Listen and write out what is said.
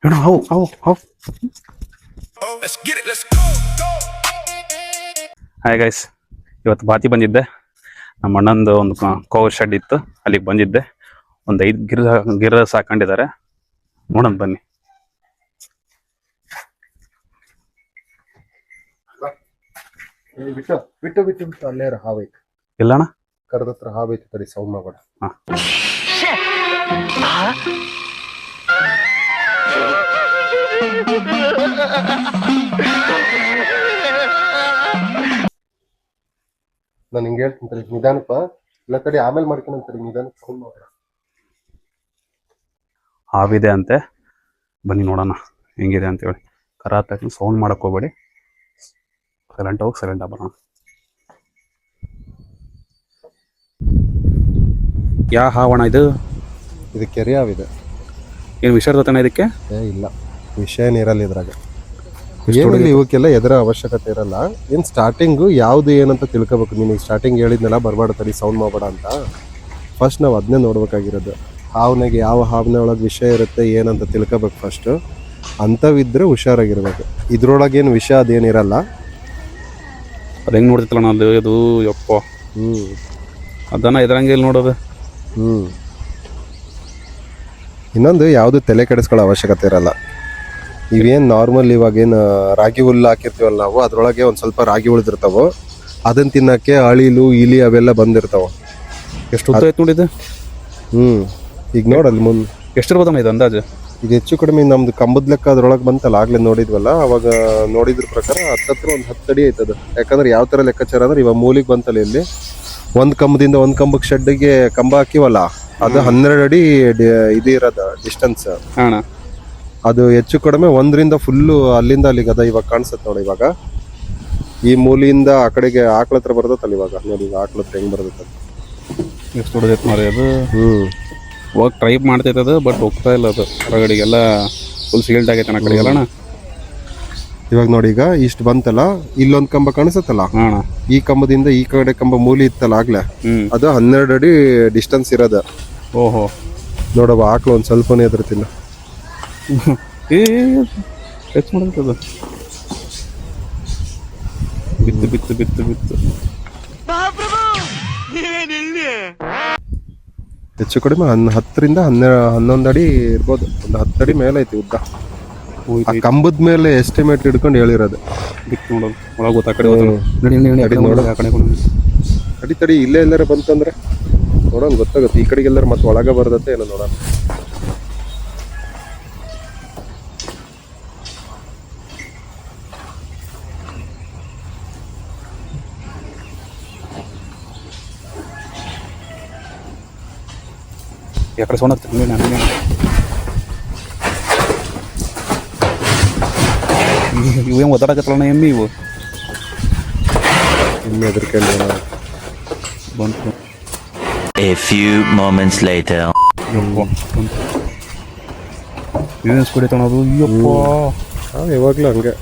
How hi guys, ಇವತ್ತು ಬಾತಿ ಬಂದಿದ್ದೆ. ನಮ್ಮ ಅಣ್ಣಂದು ಒಂದು ಕೋವರ್ ಶೆಡ್ ಇತ್ತು, ಅಲ್ಲಿಗೆ ಬಂದಿದ್ದೆ. ಒಂದು 5 ಗಿರ ಸಾಕೊಂಡಿದ್ದಾರೆ, ನೋಡೋಣ ಬನ್ನಿ. ಬಿಟ್ಟು ಅಲ್ಲೇ ಹಾವೈತೆ ಇಲ್ಲಣ್ಣ, ಕರೆದತ್ರ ಹಾವೈತೆ ತಡಿ, ಸೌಂಡ್ ಮಾಡಬೇಡ. ನಾನು ಹಿಂಗೆ ಹೇಳ್ತೀನಿ ತಡಿ, ನಿಧಾನಪ್ಪ. ಇಲ್ಲ ತಡಿ, ಆಮೇಲೆ ಮಾಡ್ಕೊಂಡಂತಡಿ, ನಿಧಾನಕ್ಕೆ ಸೌಂಡ್ ಮಾಡಬೇಡ. ಹಾವಿದೆ ಅಂತೆ, ಬನ್ನಿ ನೋಡೋಣ ಹೆಂಗಿದೆ ಅಂತೇಳಿ. ಕರಾತ ಸೌಂಡ್ ಮಾಡಕ್ ಹೋಗ್ಬೇಡಿ, ಸೈಲೆಂಟ್ ಬರೋಣ. ಯಾ ಹಾವಣ ಇದು ಕೆರೆ ಹಾವಿದೆ. ಏನು ವಿಷಯ ಇರ್ತೇನೆ ಇದಕ್ಕೆ? ಇಲ್ಲ, ವಿಷಯ ಏನಿರಲ್ಲ ಇದ್ರಾಗ. ಏನಿಲ್ಲ, ಇವಕ್ಕೆಲ್ಲ ಎದರ ಅವಶ್ಯಕತೆ ಇರಲ್ಲ. ಏನು ಸ್ಟಾರ್ಟಿಂಗು ಯಾವುದು ಏನಂತ ತಿಳ್ಕೊಬೇಕು. ನೀನು ಸ್ಟಾರ್ಟಿಂಗ್ ಹೇಳಿದ್ನೆಲ್ಲ ಬರಬಾರ್ದು ತಡಿ, ಸೌಂಡ್ ಮಾಡಬೇಡ ಅಂತ. ಫಸ್ಟ್ ನಾವು ಅದನ್ನೇ ನೋಡ್ಬೇಕಾಗಿರೋದು. ಹಾವನಾಗೆ ಯಾವ ಹಾವನ ಒಳಗೆ ವಿಷಯ ಇರುತ್ತೆ ಏನಂತ ತಿಳ್ಕೊಬೇಕು ಫಸ್ಟು. ಅಂಥವಿದ್ರೆ ಹುಷಾರಾಗಿರ್ಬೇಕು. ಇದ್ರೊಳಗೇನು ವಿಷಯ ಅದೇನಿರಲ್ಲ. ಅದು ಹೆಂಗೆ ನೋಡ್ತಿತ್ತಲ್ಲ ನಾನು ಇದು ಯಪ್ಪ. ಅದನ್ನ ಇದ್ರಂಗೆ ಇಲ್ಲಿ ನೋಡೋದು. ಇನ್ನೊಂದು, ಯಾವುದು ತಲೆ ಕೆಡಿಸ್ಕೊಳ್ಳೋ ಅವಶ್ಯಕತೆ ಇರಲ್ಲ. ಇವೇನು ನಾರ್ಮಲ್ ಇವಾಗೇನು ರಾಗಿ ಹುಲ್ಲು ಹಾಕಿರ್ತೀವಲ್ಲ ನಾವು, ಅದ್ರೊಳಗೆ ಒಂದು ಸ್ವಲ್ಪ ರಾಗಿ ಉಳಿದಿರ್ತಾವೆ. ಅದನ್ನ ತಿನ್ನಕ್ಕೆ ಅಳಿಲು ಇಲಿ ಅವೆಲ್ಲ ಬಂದಿರ್ತಾವೆ. ಎಷ್ಟು ಉದ್ದ ಐತೆ ನೋಡಿದ್ದು? ಈಗ ನೋಡಲ್ಲಿ ಮುಂದೆ ಎಷ್ಟಿರ್ಬೋದಣ್ಣ ಇದು ಅಂದಾಜು? ಈಗ ಹೆಚ್ಚು ಕಡಿಮೆ ನಮ್ದು ಕಂಬದ ಲೆಕ್ಕ ಅದ್ರೊಳಗೆ ಬಂತಲ್ಲ, ಆಗ್ಲೇ ನೋಡಿದ್ವಲ್ಲ, ಅವಾಗ ನೋಡಿದ್ರ ಪ್ರಕಾರ ಹತ್ತತ್ರ ಒಂದು 10 ಅಡಿ ಐತದ. ಯಾಕಂದ್ರೆ ಯಾವ ಥರ ಲೆಕ್ಕಾಚಾರ ಅಂದ್ರೆ, ಇವಾಗ ಮೂಲಿಗೆ ಬಂತಲ್ಲ, ಇಲ್ಲಿ ಒಂದು ಕಂಬದಿಂದ ಒಂದು ಕಂಬಕ್ಕೆ ಶೆಡ್ಡಿಗೆ ಕಂಬ ಹಾಕಿವಲ್ಲ, ಅದು 12 ಅಡಿ ಇದು ಇರೋದ ಡಿಸ್ಟೆನ್ಸ್. ಅದು ಹೆಚ್ಚು ಕಡಿಮೆ 1ರಿಂದ ಫುಲ್ಲು ಅಲ್ಲಿಂದ ಅಲ್ಲಿಗೆ ಅದ. ಇವಾಗ ಕಾಣಿಸುತ್ತೆ ನೋಡಿ, ಇವಾಗ ಈ ಮೂಲಿಯಿಂದ ಆ ಕಡೆಗೆ ಆಕಳ ಹತ್ರ ಬರ್ತೈತಲ್ಲ, ಇವಾಗ ನೋಡಿ ಈಗ ಆಕಳ ಹತ್ರ ಹೆಂಗ್ ಬರ್ತೈತೆ. ಎಷ್ಟು ಹೊಡೆದೈತೆ ನೋಡಿ ಅದು. ಹೋಗಿ ಟ್ರೈ ಮಾಡ್ತೈತೆ ಅದು, ಬಟ್ ಹೋಗ್ತಾ ಇಲ್ಲ ಅದು ಹೊರಗಡೆಗೆಲ್ಲ. ಫುಲ್ ಸೀಲ್ಡ್ ಆಗೈತೆ ಆ ಕಡೆಗೆಲ್ಲ. ಇವಾಗ ನೋಡಿ, ಈಗ ಇಷ್ಟು ಬಂತಲ್ಲ, ಇಲ್ಲೊಂದು ಕಂಬ ಕಾಣಿಸುತ್ತಲ್ಲ, ಈ ಕಂಬದಿಂದ ಈ ಕಡೆ ಕಂಬ ಮೂಲಿ ಇತ್ತಲ್ಲ ಆಗ್ಲೇ, ಅದು 12 ಅಡಿ ಡಿಸ್ಟೆನ್ಸ್ ಇರೋದ. ಓಹೋ, ನೋಡವ ಆಕಳು ಒಂದು ಸ್ವಲ್ಪನೇ ಎದುರ್ತಿಲ್ಲ. ಟಚ್ ಮಾಡ್ತದ. ಬಿತ್ತು ಹೆಚ್ಚು ಕಡಿಮೆ 10ರಿಂದ 11 ಅಡಿ ಇರ್ಬೋದು. ಒಂದು 10 ಅಡಿ ಮೇಲೆ ಐತಿ ಉದ್ದ. ಕಂಬದ ಮೇಲೆ ಎಸ್ಟಿಮೇಟ್ ಹಿಡ್ಕೊಂಡು ಹೇಳಿರೋದು. ಬಿತ್ತು ನೋಡೋದು, ಒಳಗೆ ಗೊತ್ತಾ ಕಡೆ ಅಡಿ ತಡಿ, ಇಲ್ಲೇ ಎಲ್ಲಾರ ಬಂತಂದ್ರೆ ನೋಡೋಣ, ಗೊತ್ತಾಗುತ್ತೆ. ಈ ಕಡೆಗೆ ಎಲ್ಲಾರ ಮತ್ತೆ ಒಳಗೆ ಬರ್ತತೆ ಏನೋ ನೋಡೋಣ. ಎಕಡೆ ಸೌಂಡ್ ಆಗ್ತದೆ ನಾನು ಇವೇನು ಒದ್ದಾಡಕತ್ತಲ್ಲ ಎಮ್ಮಿ. ಇವು ಎಮ್ಮೆ ಎದ್ರಕೊಂಡು ಬಂತು. A few moments later. ಇವೇನು ಸ್ಪೀಡ್ ಐತಣ ಅದು. ಅಯ್ಯಪ್ಪ, ಯಾವಾಗಲೂ ಹಂಗೆ.